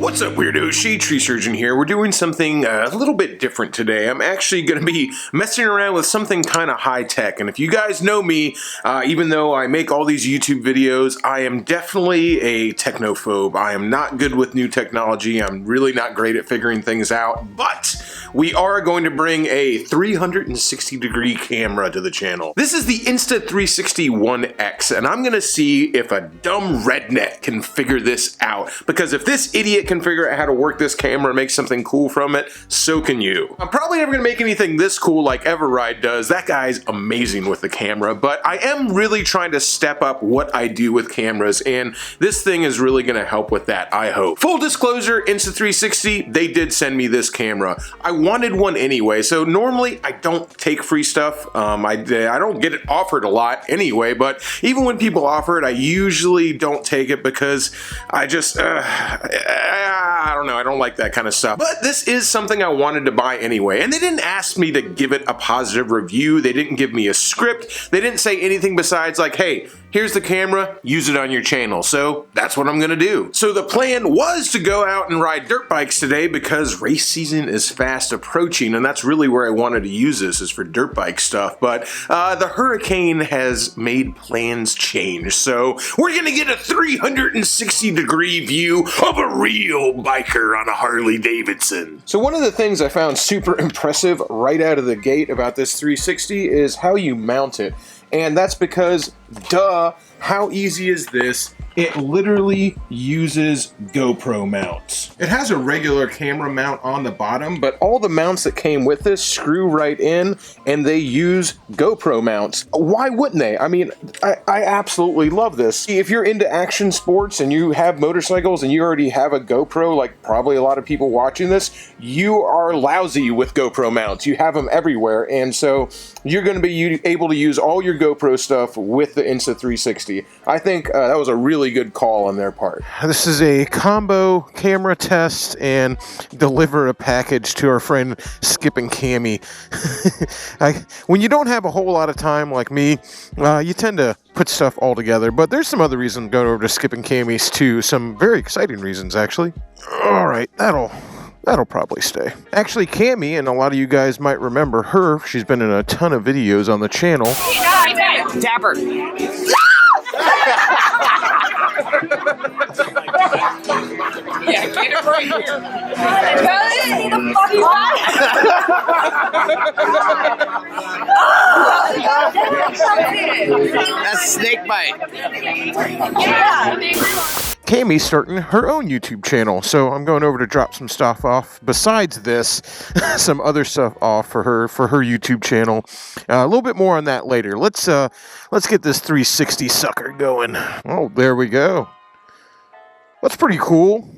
What's up, weirdos? Shade Tree Surgeon here. We're doing something a little bit different today. I'm actually going to be messing around with something kind of high-tech. And if you guys know me, even though I make all these YouTube videos, I am definitely a technophobe. I am not good with new technology. I'm really not great at figuring things out. But we are going to bring a 360-degree camera to the channel. This is the Insta360 1X, and I'm going to see if a dumb redneck can figure this out. Because if this idiot can figure out how to work this camera and make something cool from it, so can you. I'm probably never gonna make anything this cool like Everride does. That guy's amazing with the camera, but I am really trying to step up what I do with cameras, and this thing is really gonna help with that, I hope. Full disclosure, Insta360, they did send me this camera. I wanted one anyway, so normally I don't take free stuff. I don't get it offered a lot anyway, but even when people offer it, I usually don't take it because I just, I don't know, I don't like that kind of stuff. But this is something I wanted to buy anyway, and they didn't ask me to give it a positive review. They didn't give me a script. They didn't say anything besides like, hey, here's the camera, use it on your channel. So that's what I'm gonna do. So the plan was to go out and ride dirt bikes today because race season is fast approaching, and that's really where I wanted to use this, is for dirt bike stuff. But the hurricane has made plans change. So we're gonna get a 360-degree view of a real biker on a Harley Davidson. So one of the things I found super impressive right out of the gate about this 360 is how you mount it. And that's because, duh, how easy is this? It literally uses GoPro mounts. It has a regular camera mount on the bottom, but all the mounts that came with this screw right in, and they use GoPro mounts. Why wouldn't they? I mean, I absolutely love this. If you're into action sports and you have motorcycles and you already have a GoPro, like probably a lot of people watching this, you are lousy with GoPro mounts. You have them everywhere, and so you're going to be able to use all your GoPro stuff with the Insta360. I think that was a really good call on their part. This is a combo camera test and deliver a package to our friend Skip and Cammie. When you don't have a whole lot of time like me, you tend to put stuff all together, but there's some other reasons going over to Skip and Cammie's too. Some very exciting reasons, actually. All right, that'll probably stay. Actually, Cammie, and a lot of you guys might remember her, she's been in a ton of videos on the channel. Dapper. Yeah, get it right here. That's snake bite. Cammie's starting her own YouTube channel, so I'm going over to drop some stuff off. Besides this, some other stuff off for her YouTube channel. A little bit more on that later. Let's get this 360 sucker going. Oh, there we go. That's pretty cool.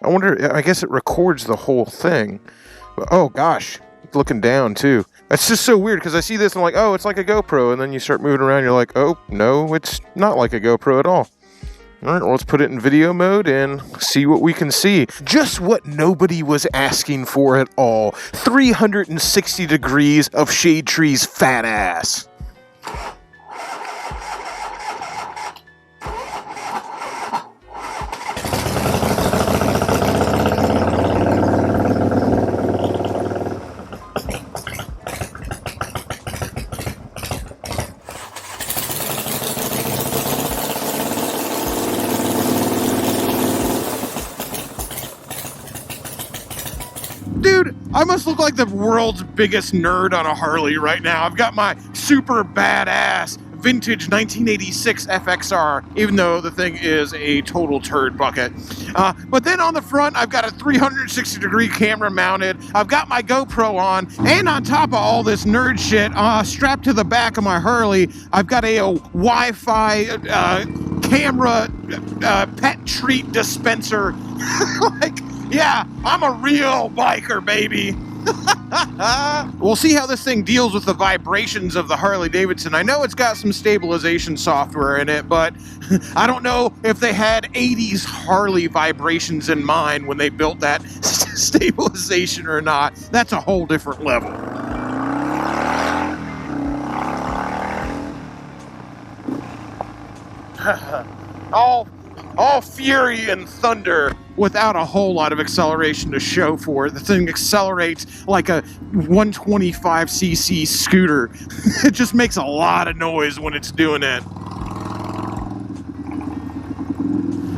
I wonder, I guess it records the whole thing. But, oh gosh, looking down too. That's just so weird because I see this and I'm like, oh, it's like a GoPro, and then you start moving around, you're like, oh, no, it's not like a GoPro at all. All right, well, let's put it in video mode and see what we can see. Just what nobody was asking for at all. 360 degrees of Shade Tree's fat ass. Dude, I must look like the world's biggest nerd on a Harley right now. I've got my super badass vintage 1986 FXR, even though the thing is a total turd bucket. But then on the front, I've got a 360-degree camera mounted. I've got my GoPro on, and on top of all this nerd shit, strapped to the back of my Harley, I've got a Wi-Fi camera pet treat dispenser. Like, yeah, I'm a real biker, baby. We'll see how this thing deals with the vibrations of the Harley Davidson. I know it's got some stabilization software in it, but I don't know if they had 80s Harley vibrations in mind when they built that stabilization or not. That's a whole different level. all fury and thunder without a whole lot of acceleration to show for it. The thing accelerates like a 125cc scooter. It just makes a lot of noise when it's doing it.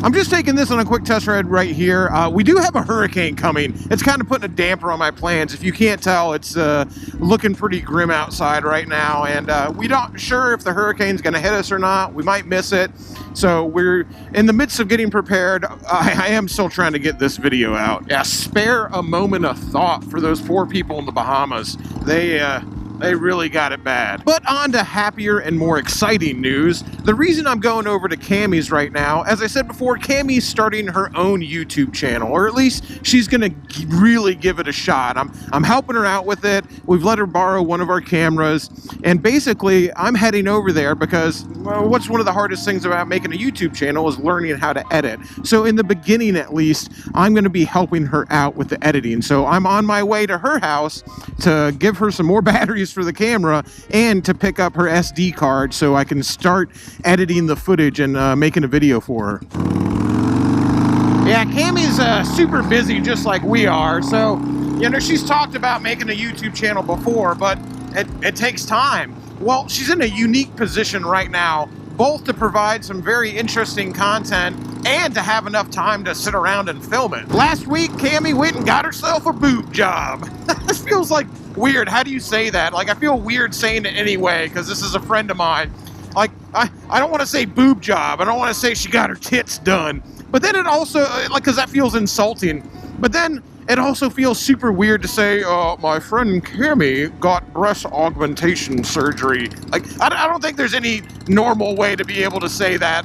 I'm just taking this on a quick test ride right here. We do have a hurricane coming. It's kind of putting a damper on my plans. If you can't tell, it's looking pretty grim outside right now, and we're not sure if the hurricane's going to hit us or not. We might miss it. So we're in the midst of getting prepared. I am still trying to get this video out. Yeah, spare a moment of thought for those poor people in the Bahamas. They really got it bad. But on to happier and more exciting news. The reason I'm going over to Cammie's right now, as I said before, Cammie's starting her own YouTube channel, or at least she's gonna really give it a shot. I'm helping her out with it. We've let her borrow one of our cameras, and basically I'm heading over there because, well, what's one of the hardest things about making a YouTube channel is learning how to edit. So in the beginning, at least, I'm gonna be helping her out with the editing. So I'm on my way to her house to give her some more batteries for the camera and to pick up her SD card so I can start editing the footage and making a video for her. Yeah, Cammie's super busy just like we are, so you know, she's talked about making a YouTube channel before, but it takes time. Well, she's in a unique position right now, both to provide some very interesting content and to have enough time to sit around and film it. Last week, Cammie went and got herself a boob job. This feels like weird. How do you say that? Like, I feel weird saying it anyway, because this is a friend of mine. Like, I don't want to say boob job. I don't want to say she got her tits done. But then it also, like, because that feels insulting. But then it also feels super weird to say, my friend Cammie got breast augmentation surgery. Like, I don't think there's any normal way to be able to say that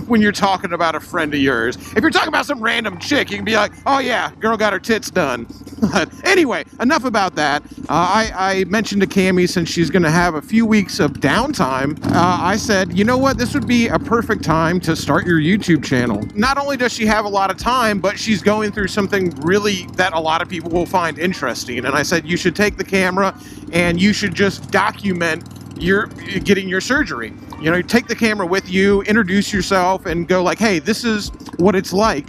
when you're talking about a friend of yours. If you're talking about some random chick, you can be like, oh yeah, girl got her tits done. But anyway, enough about that. I mentioned to Cammie, since she's going to have a few weeks of downtime, I said, you know what, this would be a perfect time to start your YouTube channel. Not only does she have a lot of time, but she's going through something really that a lot of people will find interesting. And I said, you should take the camera and you should just document your getting your surgery. You know, take the camera with you, introduce yourself, and go like, hey, this is what it's like.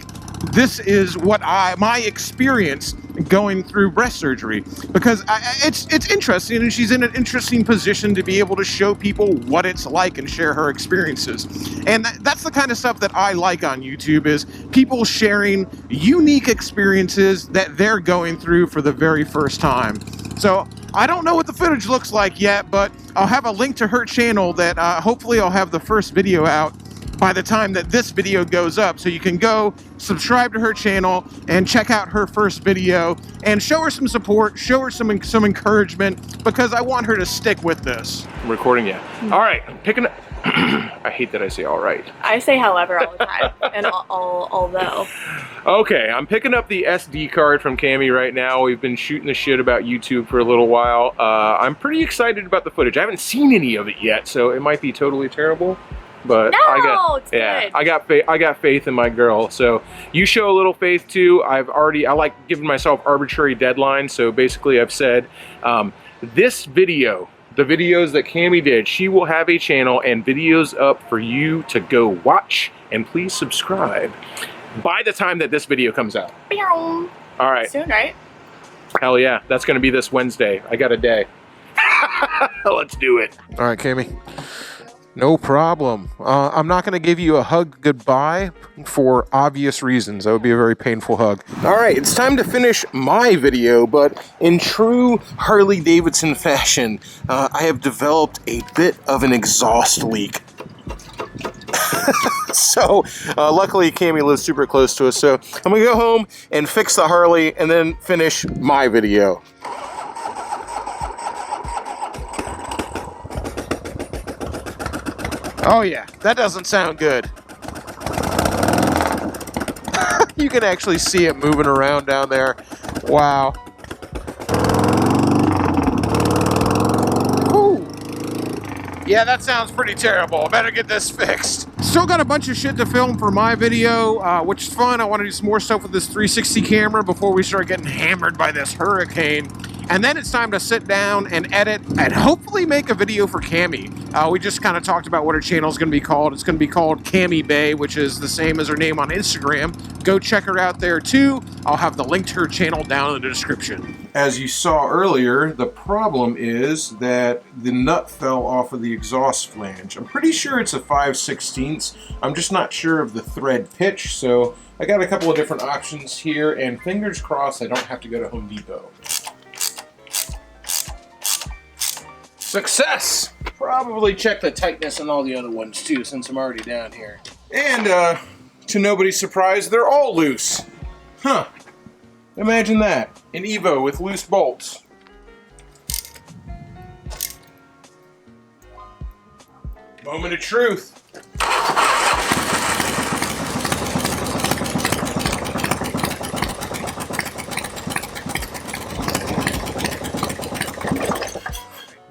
This is what my experience going through breast surgery, because it's interesting, and she's in an interesting position to be able to show people what it's like and share her experiences. And that's the kind of stuff that I like on YouTube, is people sharing unique experiences that they're going through for the very first time. So I don't know what the footage looks like yet, but I'll have a link to her channel that hopefully I'll have the first video out by the time that this video goes up, so you can go subscribe to her channel and check out her first video and show her some support, show her some encouragement, because I want her to stick with this. I'm recording you. All right, I'm picking up. I hate that I say all right. I say however all the time, and although. Okay, I'm picking up the SD card from Cammie right now. We've been shooting the shit about YouTube for a little while. I'm pretty excited about the footage. I haven't seen any of it yet, so it might be totally terrible. But no, it's good. I got faith in my girl. So you show a little faith too. I like giving myself arbitrary deadlines. So basically I've said, this video, the videos that Cammie did, she will have a channel and videos up for you to go watch, and please subscribe by the time that this video comes out. All right. Soon, right? Hell yeah. That's going to be this Wednesday. I got a day. Let's do it. All right, Cammie. No problem. I'm not going to give you a hug goodbye for obvious reasons. That would be a very painful hug. All right, it's time to finish my video, but in true Harley-Davidson fashion, I have developed a bit of an exhaust leak. So, luckily Cammie lives super close to us, so I'm going to go home and fix the Harley and then finish my video. Oh yeah, that doesn't sound good. You can actually see it moving around down there. Wow. Ooh. Yeah, that sounds pretty terrible. I better get this fixed. Still got a bunch of shit to film for my video, which is fun. I want to do some more stuff with this 360 camera before we start getting hammered by this hurricane. And then it's time to sit down and edit and hopefully make a video for Cammie. We just kind of talked about what her channel is going to be called. It's going to be called Cammiebayy, which is the same as her name on Instagram. Go check her out there too. I'll have the link to her channel down in the description. As you saw earlier, the problem is that the nut fell off of the exhaust flange. I'm pretty sure it's a 5/16. I'm just not sure of the thread pitch, so I got a couple of different options here, and fingers crossed I don't have to go to Home Depot. Success! Probably check the tightness on all the other ones too, since I'm already down here. And to nobody's surprise, they're all loose. Huh. Imagine that. An Evo with loose bolts. Moment of truth.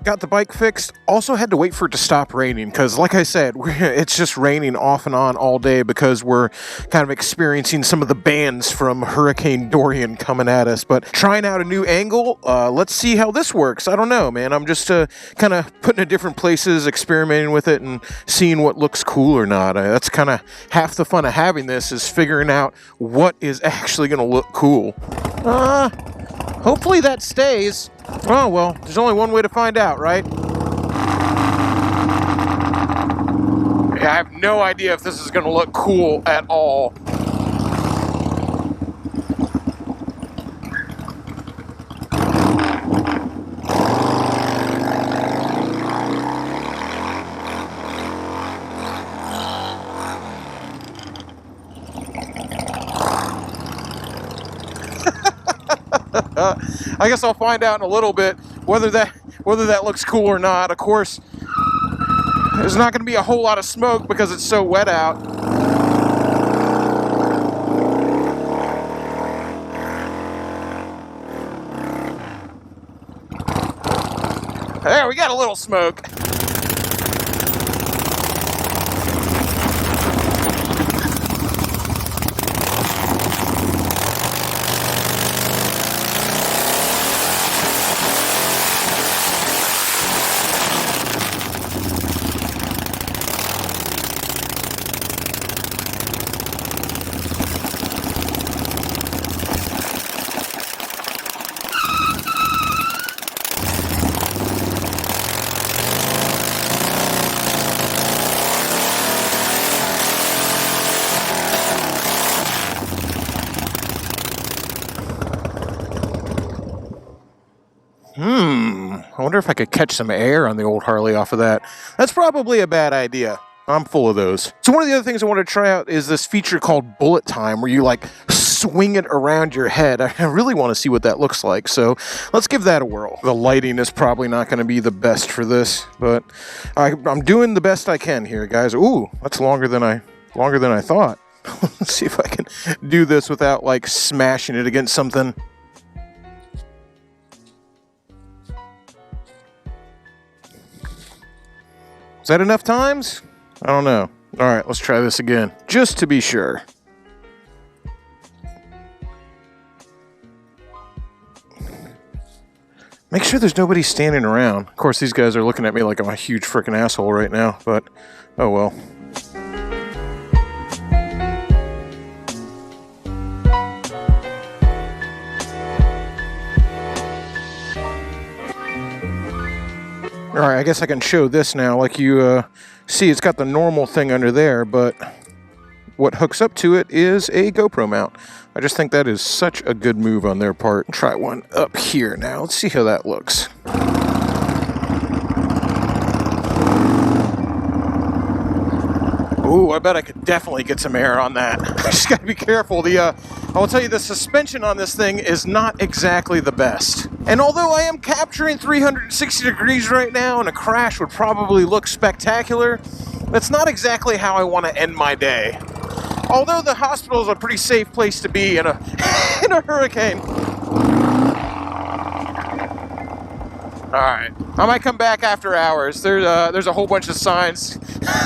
Got the bike fixed. Also had to wait for it to stop raining because, like I said, it's just raining off and on all day because we're kind of experiencing some of the bands from Hurricane Dorian coming at us. But trying out a new angle. Let's see how this works. I don't know, man. I'm just kind of putting it in different places, experimenting with it, and seeing what looks cool or not. That's kind of half the fun of having this, is figuring out what is actually going to look cool. Hopefully that stays. Oh, well, there's only one way to find out, right? Yeah, I have no idea if this is going to look cool at all. I guess I'll find out in a little bit whether that looks cool or not. Of course, there's not going to be a whole lot of smoke because it's so wet out. There, we got a little smoke. I wonder if I could catch some air on the old Harley off of that. That's probably a bad idea. I'm full of those. So one of the other things I want to try out is this feature called Bullet Time, where you like swing it around your head. I really want to see what that looks like, so let's give that a whirl. The lighting is probably not going to be the best for this, but I'm doing the best I can here, guys. Ooh, that's longer than I thought. Let's see if I can do this without like smashing it against something. Is that enough times? I don't know. All right, let's try this again, just to be sure. Make sure there's nobody standing around. Of course, these guys are looking at me like I'm a huge freaking asshole right now, but oh well. Alright, I guess I can show this now. Like you see, it's got the normal thing under there, but what hooks up to it is a GoPro mount. I just think that is such a good move on their part. Try one up here now. Let's see how that looks. Ooh, I bet I could definitely get some air on that. I just gotta be careful. I will tell you, the suspension on this thing is not exactly the best. And although I am capturing 360 degrees right now and a crash would probably look spectacular, that's not exactly how I want to end my day. Although the hospital is a pretty safe place to be in a hurricane. Alright, I might come back after hours. There's a whole bunch of signs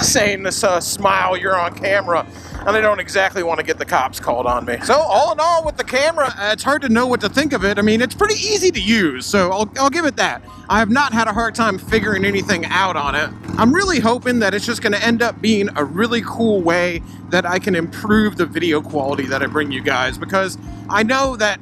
saying this, smile, you're on camera. and I don't exactly want to get the cops called on me. So all in all, with the camera, it's hard to know what to think of it. I mean, it's pretty easy to use, so I'll give it that. I have not had a hard time figuring anything out on it. I'm really hoping that it's just going to end up being a really cool way that I can improve the video quality that I bring you guys, because I know that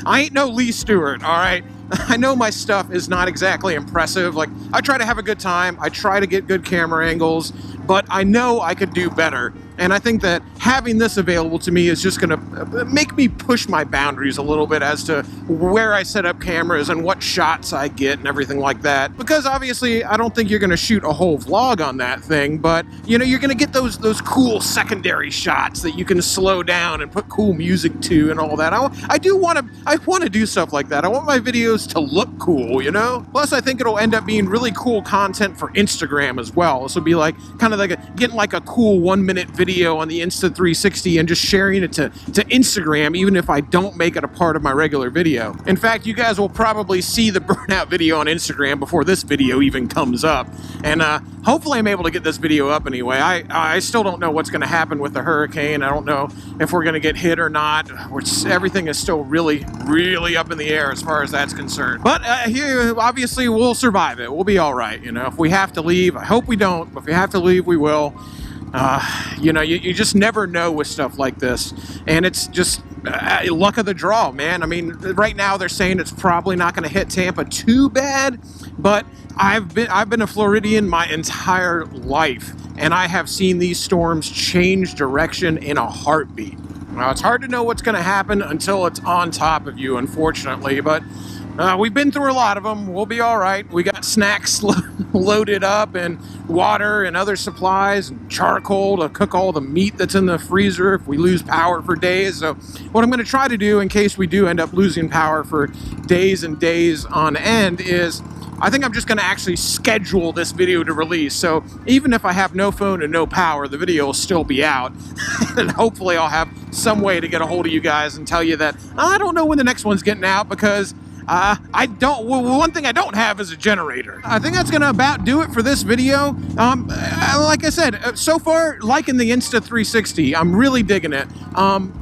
I ain't no Lee Stewart, all right? I know my stuff is not exactly impressive. Like, I try to have a good time, I try to get good camera angles, but I know I could do better. And I think that having this available to me is just going to make me push my boundaries a little bit as to where I set up cameras and what shots I get and everything like that. Because obviously, I don't think you're going to shoot a whole vlog on that thing, but you know, you're going to get those cool secondary shots that you can slow down and put cool music to and all that. I want to do stuff like that. I want my videos to look cool, you know? Plus, I think it'll end up being really cool content for Instagram as well. This will be like kind of like getting like a cool 1-minute video on the Insta360 and just sharing it to Instagram, even if I don't make it a part of my regular video. In fact, you guys will probably see the burnout video on Instagram before this video even comes up. And hopefully I'm able to get this video up anyway. I still don't know what's going to happen with the hurricane. I don't know if we're going to get hit or not. Everything is still really, really up in the air as far as that's concerned. But here, obviously, we'll survive it. We'll be all right. You know, if we have to leave, I hope we don't, but if we have to leave, we will. You know, you just never know with stuff like this, and it's just luck of the draw, man. I mean, right now they're saying it's probably not going to hit Tampa too bad, but I've been a Floridian my entire life, and I have seen these storms change direction in a heartbeat. Now, it's hard to know what's going to happen until it's on top of you, unfortunately, but we've been through a lot of them. We'll be all right. We got snacks loaded up and water and other supplies and charcoal to cook all the meat that's in the freezer if we lose power for days. So what I'm going to try to do in case we do end up losing power for days and days on end is I think I'm just going to actually schedule this video to release. So even if I have no phone and no power, the video will still be out. And hopefully I'll have some way to get a hold of you guys and tell you that I don't know when the next one's getting out, because one thing I don't have is a generator. I think that's gonna about do it for this video. Like I said, so far, liking the Insta360, I'm really digging it.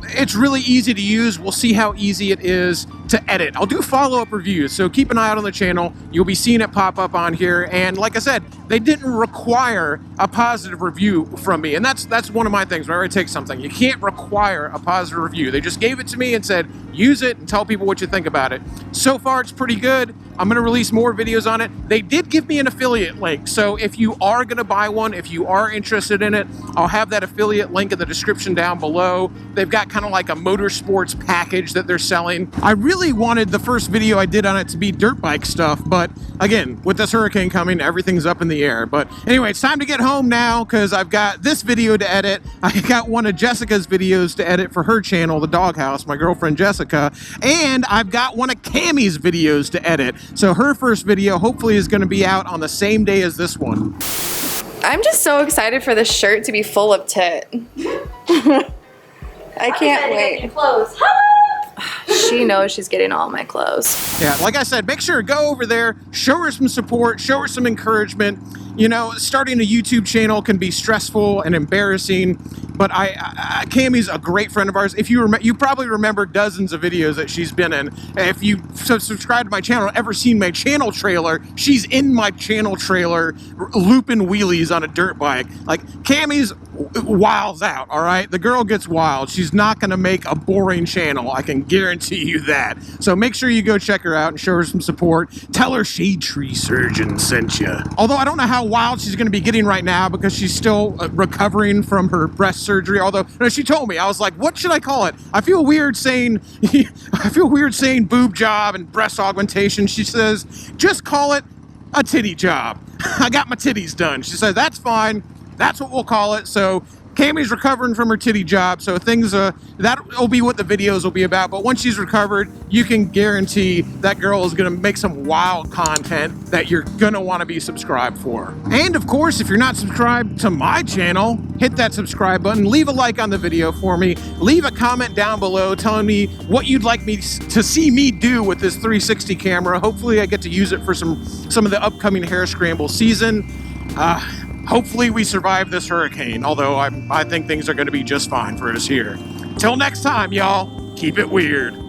It's really easy to use. We'll see how easy it is to edit. I'll do follow-up reviews, so keep an eye out on the channel. You'll be seeing it pop up on here, and like I said, they didn't require a positive review from me, and that's one of my things. Whenever I take something, you can't require a positive review. They just gave it to me and said, use it and tell people what you think about it. So far, it's pretty good. I'm going to release more videos on it. They did give me an affiliate link, so if you are going to buy one, if you are interested in it, I'll have that affiliate link in the description down below. They've got kind of like a motorsports package that they're selling. I really wanted the first video I did on it to be dirt bike stuff, but again, with this hurricane coming, everything's up in the air. But anyway, it's time to get home now, because I've got this video to edit. I got one of Jessica's videos to edit for her channel, The Doghouse, my girlfriend Jessica, and I've got one of Cammie's videos to edit. So her first video hopefully is going to be out on the same day as this one. I'm just so excited for this shirt to be full of tit. I can't wait. Clothes. She knows she's getting all my clothes. Yeah, like I said, make sure to go over there, show her some support, show her some encouragement. You know, starting a YouTube channel can be stressful and embarrassing, but Cammie's a great friend of ours. If you probably remember dozens of videos that she's been in. If you subscribe to my channel, ever seen my channel trailer, she's in my channel trailer looping wheelies on a dirt bike. Like, Cammie's wilds out, all right? The girl gets wild. She's not going to make a boring channel. I can guarantee you that. So make sure you go check her out and show her some support. Tell her Shadetree Surgeon sent you. Although I don't know how wild she's going to be getting right now, because she's still recovering from her breast surgery. Although, no, she told me, I was like, what should I call it? I feel weird saying boob job and breast augmentation. She says, just call it a titty job. I got my titties done. She said, that's fine. That's what we'll call it. So Cammie's recovering from her titty job, so things that'll be what the videos will be about. But once she's recovered, you can guarantee that girl is gonna make some wild content that you're gonna want to be subscribed for. And of course, if you're not subscribed to my channel, hit that subscribe button, leave a like on the video for me, leave a comment down below telling me what you'd like me to see me do with this 360 camera. Hopefully I get to use it for some of the upcoming hair scramble season. hopefully we survive this hurricane, although I think things are going to be just fine for us here. Till next time, y'all, keep it weird.